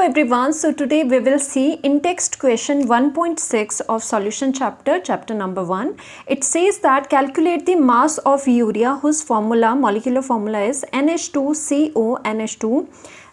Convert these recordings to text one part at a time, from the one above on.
everyone, so today we will see in text question 1.6 of solution chapter number 1. It says that calculate the mass of urea whose molecular formula is NH2CONH2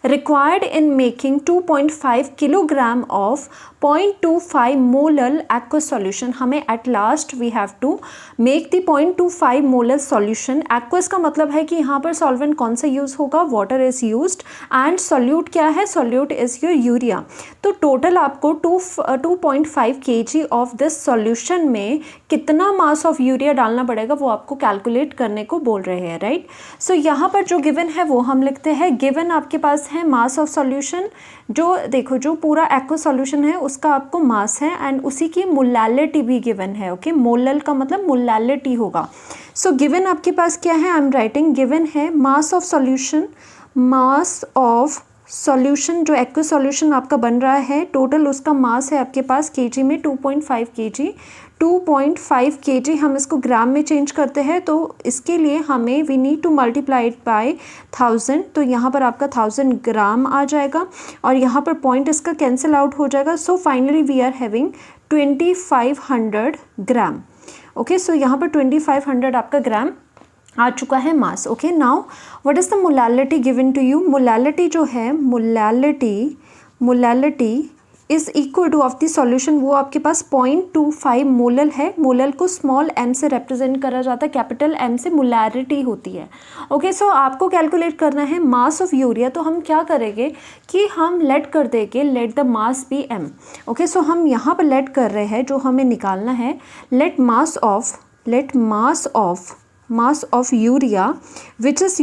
required in making 2.5 kilogram of 0.25 molar aqueous solution. हमें at last we have to make the 0.25 molar solution. aqueous का मतलब है कि यहाँ पर solvent कौन सा use होगा, water is used and solute क्या है, solute is your urea. तो total आपको 2.5 kg of this solution में कितना mass of urea डालना पड़ेगा वो आपको calculate करने को बोल रहे हैं, right? So यहाँ पर जो given है वो हम लिखते हैं. given आपके पास है mass of solution, जो देखो जो पूरा aqueous solution है उसका आपको मास है एंड उसी की मोलैलिटी भी गिवन है. ओके, मोलल का मतलब मोलैलिटी होगा. सो गिवन आपके पास क्या है, आई एम राइटिंग गिवन है mass of solution. Mass of solution जो एक्वस सॉल्यूशन आपका बन रहा है, टोटल उसका मास है आपके पास केजी में 2.5 kg. 2.5 kg हम इसको ग्राम में चेंज करते हैं तो इसके लिए हमें we need to multiply it by 1000. तो यहाँ पर आपका 1000 ग्राम आ जाएगा और यहाँ पर पॉइंट इसका कैंसिल आउट हो जाएगा. So finally we are having 2500 gram. Okay, so यहाँ पर 2500 आपका ग्राम आ चुका है mass. Okay, now what is the molality given to you. Molality जो है, molality is equal to of the solution, वो आपके पास 0.25 मोलल है. मोलल को स्मॉल m से रिप्रेजेंट करा जाता है, कैपिटल M से मोलैरिटी होती है. ओके, सो आपको कैलकुलेट करना है मास ऑफ यूरिया. तो हम क्या करेंगे कि हम लेट कर देंगे let the mass be m. Okay, so हम यहाँ पर लेट कर रहे हैं, जो हमें निकालना है let mass of urea which is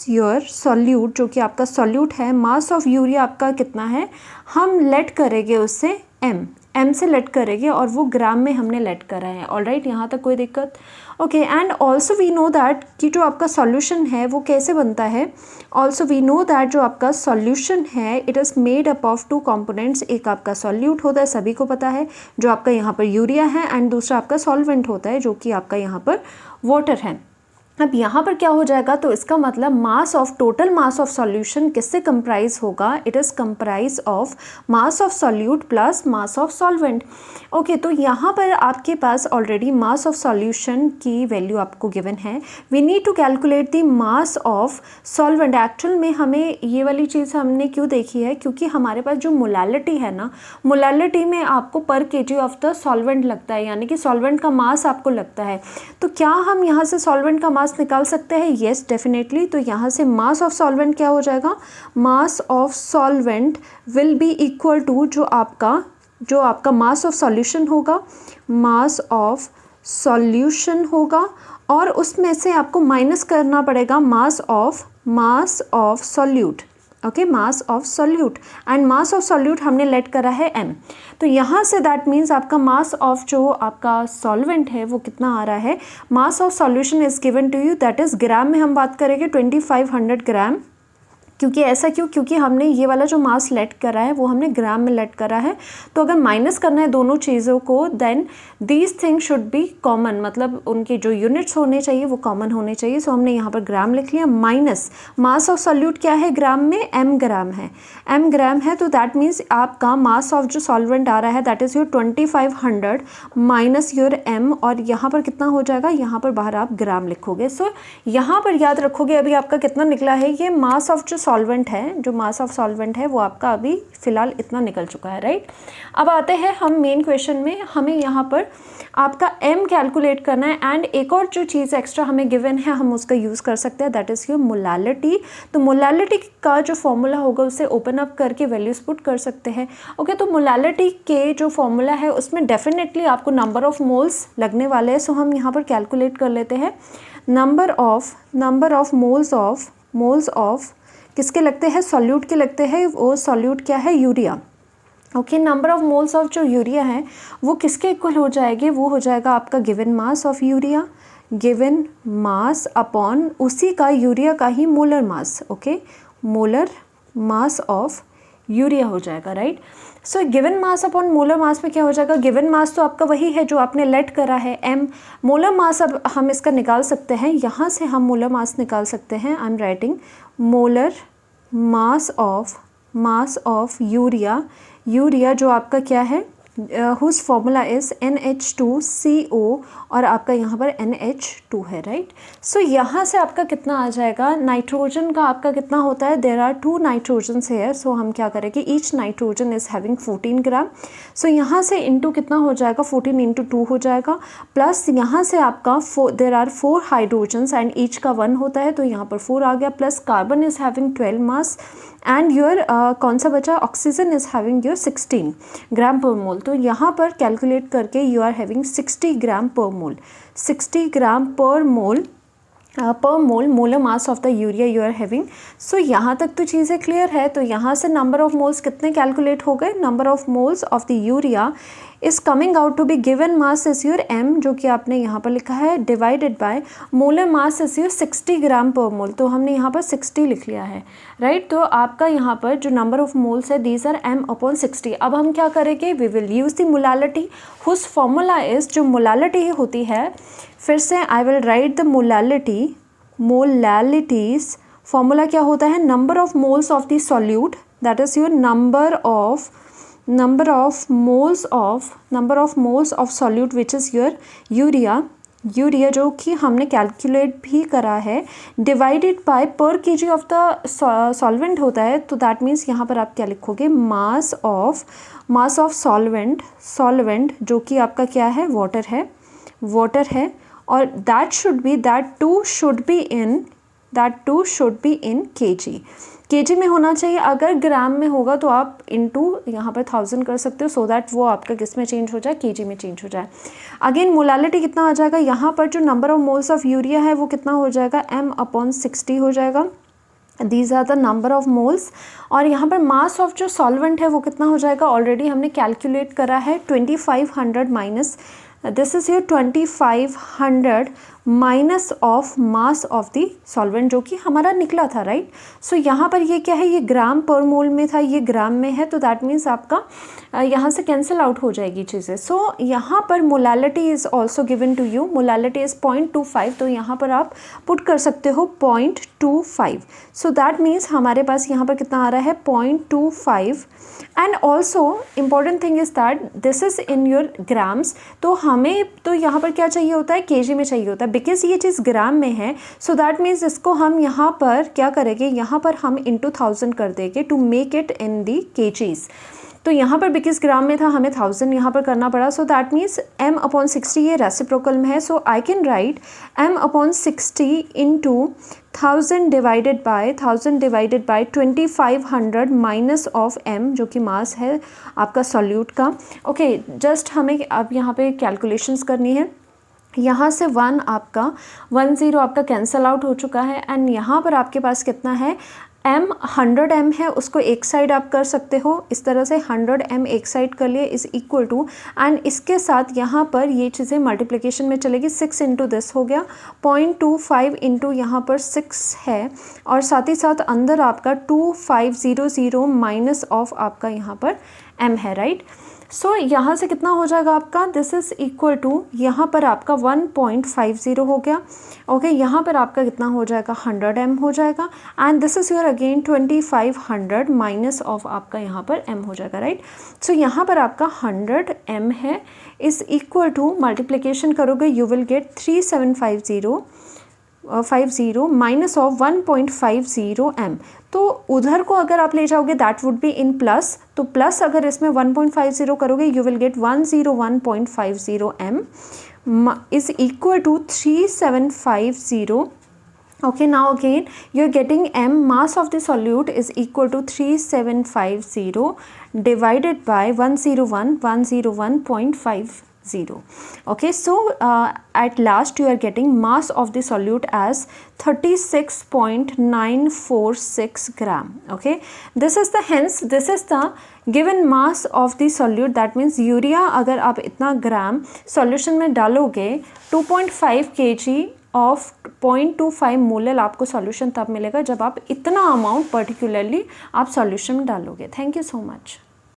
your solute, जो कि आपका सॉल्यूट है. मास ऑफ यूरिया आपका कितना है, हम लेट करेंगे उससे m से लेट करेंगे और वो ग्राम में हमने लेट करा है. ऑलराइट, यहाँ तक कोई दिक्कत. Okay, and also we know that कि जो आपका सॉल्यूशन है वो कैसे बनता है. ऑल्सो वी नो दैट जो आपका सॉल्यूशन है it is made up of 2 components. एक आपका सॉल्यूट होता है, सभी को पता है, जो आपका यहाँ पर यूरिया है, एंड दूसरा आपका सॉल्वेंट होता है जो कि आपका यहाँ पर वाटर है. अब यहाँ पर क्या हो जाएगा, तो इसका मतलब टोटल मास ऑफ सॉल्यूशन किससे कंप्राइज होगा, it is comprise of mass of solute plus mass of solvent. Okay, तो यहाँ पर आपके पास ऑलरेडी मास ऑफ सॉल्यूशन की वैल्यू आपको गिवन है. We need to calculate the mass of solvent. Actual में हमें ये वाली चीज़ हमने क्यों देखी है, क्योंकि हमारे पास जो मोलैलिटी है ना, मोलैलिटी में आपको पर केजी ऑफ द सॉल्वेंट लगता है, यानी कि सॉल्वेंट का मास आपको लगता है. तो क्या हम यहाँ से सॉल्वेंट का मास निकाल सकते हैं? Yes, definitely. तो यहाँ से मास ऑफ सॉल्वेंट क्या हो जाएगा, mass of solvent will be equal to जो आपका मास ऑफ सॉल्यूशन होगा, मास ऑफ सॉल्यूशन होगा, और उसमें से आपको माइनस करना पड़ेगा मास of solute. Okay, mass of solute, and mass of solute हमने लेट करा है m. तो यहाँ से दैट मीन्स आपका मास ऑफ जो आपका सॉल्वेंट है वो कितना आ रहा है. Mass of solution is given to you, that is gram में हम बात करेंगे 2500 ग्राम. क्योंकि ऐसा क्यों, क्योंकि हमने ये वाला जो मास लेट करा है वो हमने ग्राम में लेट करा है. तो अगर माइनस करना है दोनों चीज़ों को, then these things should be common, मतलब उनके जो यूनिट्स होने चाहिए वो कॉमन होने चाहिए. सो हमने यहाँ पर ग्राम लिख लिया, माइनस मास ऑफ सॉल्यूट क्या है ग्राम में, m ग्राम है. तो दैट मीन्स आपका मास ऑफ जो सॉल्वेंट आ रहा है that is your 2500 minus your m, और यहाँ पर कितना हो जाएगा, यहाँ पर बाहर आप ग्राम लिखोगे. सो यहाँ पर याद रखोगे अभी आपका कितना निकला है, ये मास ऑफ जो सॉल्वेंट है वो आपका अभी फ़िलहाल इतना निकल चुका है, राइट. अब आते हैं हम मेन क्वेश्चन में. हमें यहाँ पर आपका m कैलकुलेट करना है, एंड एक और जो चीज़ एक्स्ट्रा हमें गिवन है हम उसका यूज़ कर सकते हैं, दैट इज़ योर मोलैलिटी. तो मोलैलिटी का जो फॉर्मूला होगा उसे ओपन अप करके वैल्यूज पुट कर सकते हैं. ओके, तो मोलैलिटी के जो फॉर्मूला है उसमें डेफिनेटली आपको नंबर ऑफ मोल्स लगने वाले हैं. सो हम यहाँ पर कैलकुलेट कर लेते हैं. नंबर ऑफ मोल्स ऑफ किसके लगते हैं, सॉल्यूट के लगते हैं. वो सॉल्यूट क्या है, urea. Okay, number of moles of जो यूरिया है वो किसके इक्वल हो जाएगी, वो हो जाएगा आपका given mass of urea, given mass upon उसी का यूरिया का ही molar mass. Okay, molar mass of urea हो जाएगा, right. So given mass upon molar mass में क्या हो जाएगा, गिवन मास तो आपका वही है जो आपने लेट करा है m. मोलर मास अब हम इसका निकाल सकते हैं, यहाँ से हम मोलर मास निकाल सकते हैं. I am writing molar mass of mass of urea, urea जो आपका क्या है, हुज फॉर्मूला इज़ NH2CO और आपका यहाँ पर NH2 है, राइट। सो यहाँ से आपका कितना आ जाएगा, नाइट्रोजन का आपका कितना होता है, देर आर 2 नाइट्रोजन्स है। सो हम क्या करेंगे, ईच नाइट्रोजन इज़ हैविंग 14 ग्राम। सो यहाँ से इंटू कितना हो जाएगा, 14 इंटू 2 हो जाएगा, प्लस यहाँ से आपका there are 4 hydrogens and each का 1 होता है, तो यहाँ पर 4 आ गया, plus carbon is having 12 mass and your कौन सा बचा, oxygen is having your 16 gram per mole. तो यहाँ पर कैलकुलेट करके you are having 60 gram per mole, 60 gram per mole per mole molar mass of the urea you are having. So यहाँ तक तो चीज़ें क्लियर है। तो यहाँ से नंबर ऑफ मोल्स कितने कैलकुलेट हो गए, number of moles of the urea is coming out to be given mass is your m, जो कि आपने यहाँ पर लिखा है, divided by molar mass is your 60 gram per mole. तो हमने यहाँ पर 60 लिख लिया है, राइट। तो आपका यहाँ पर जो नंबर ऑफ मोल्स है दीज आर m/60। अब हम क्या करेंगे, we will use the molality whose formula is, जो मोलालिटी होती है, फिर से I will write the molality, molality's formula क्या होता है, number of moles of the solute, that is your number of moles of solute which is your urea जो कि हमने कैलकुलेट भी करा है, divided by per kg of the solvent होता है। तो दैट मीन्स यहाँ पर आप क्या लिखोगे, मास ऑफ सॉल्वेंट जो कि आपका क्या है, वाटर है, और that too should be in kg में होना चाहिए। अगर ग्राम में होगा तो आप इनटू यहाँ पर 1000 कर सकते हो, सो दैट वो आपका किस में चेंज हो जाए, केजी में चेंज हो जाए। अगेन मोलालिटी कितना आ जाएगा, यहाँ पर जो number of moles of urea है वो कितना हो जाएगा, m/60 हो जाएगा, these are the number of moles. और यहाँ पर मास ऑफ जो सॉल्वेंट है वो कितना हो जाएगा, ऑलरेडी हमने कैलकुलेट करा है, 2500 minus, this is your 2500 minus of mass of the solvent जो कि हमारा निकला था, राइट। सो यहाँ पर ये क्या है, ये ग्राम पर मोल में था, ये ग्राम में है, तो दैट मीन्स आपका यहाँ से कैंसिल आउट हो जाएगी चीज़ें। सो यहाँ पर molality is also given to you, molality is 0.25, तो यहाँ पर आप पुट कर सकते हो 0.25। सो दैट मीन्स हमारे पास यहाँ पर कितना आ रहा है, 0.25। And also important thing is that this is in your grams. तो हमें तो यहाँ पर क्या चाहिए होता है, केजी में चाहिए होता है, बिकॉज ये चीज़ ग्राम में है। सो दैट मीन्स इसको हम यहाँ पर क्या करेंगे, यहाँ पर हम इंटू 1000 कर देंगे to make it in the kgs. तो यहाँ पर बिकॉज ग्राम में था, हमें 1000 यहाँ पर करना पड़ा। सो दैट मीन्स m/60 ये रेसिप्रोकल में है, so I can write m/60 into 1000 divided by 2500 minus of m जो कि मास है आपका सॉल्यूट का। ओके, जस्ट हमें अब यहाँ पे कैलकुलेशंस करनी है। यहाँ से 10 आपका कैंसल आउट हो चुका है, एंड यहाँ पर आपके पास कितना है, m 100 है, उसको एक साइड आप कर सकते हो इस तरह से, 100 m एक साइड कर लिए इज़ इक्वल टू, एंड इसके साथ यहाँ पर ये चीज़ें मल्टीप्लिकेशन में चलेगी, 6 इंटू दिस हो गया, 0.25 इंटू यहाँ पर 6 है, और साथ ही साथ अंदर आपका 2500 माइनस ऑफ आपका यहाँ पर m है, राइट। सो यहाँ से कितना हो जाएगा आपका, दिस इज़ इक्वल टू, यहाँ पर आपका 1.50 हो गया। ओके, यहाँ पर आपका कितना हो जाएगा, 100 m हो जाएगा, and this is your again 2500 minus of आपका यहाँ पर m हो जाएगा, राइट। सो यहाँ पर आपका 100 m है, इज़ इक्वल टू, मल्टीप्लिकेशन करोगे you will get 3750 minus of 1.50 m। तो उधर को अगर आप ले जाओगे that would be in plus, तो प्लस अगर इसमें 1.50 करोगे you will get 101.50 m is equal to 3750। Okay, now again you are getting m, mass of the solute is equal to 3750 divided by 101.50. Okay, so at last you are getting mass of the solute as 36.946 gram. Okay, this is the given mass of the solute, that means urea अगर आप इतना ग्राम solution में डालोगे 2.5 kg of 0.25 molal आपको solution तब मिलेगा जब आप इतना अमाउंट पर्टिकुलरली आप सॉल्यूशन में डालोगे। Thank you so much.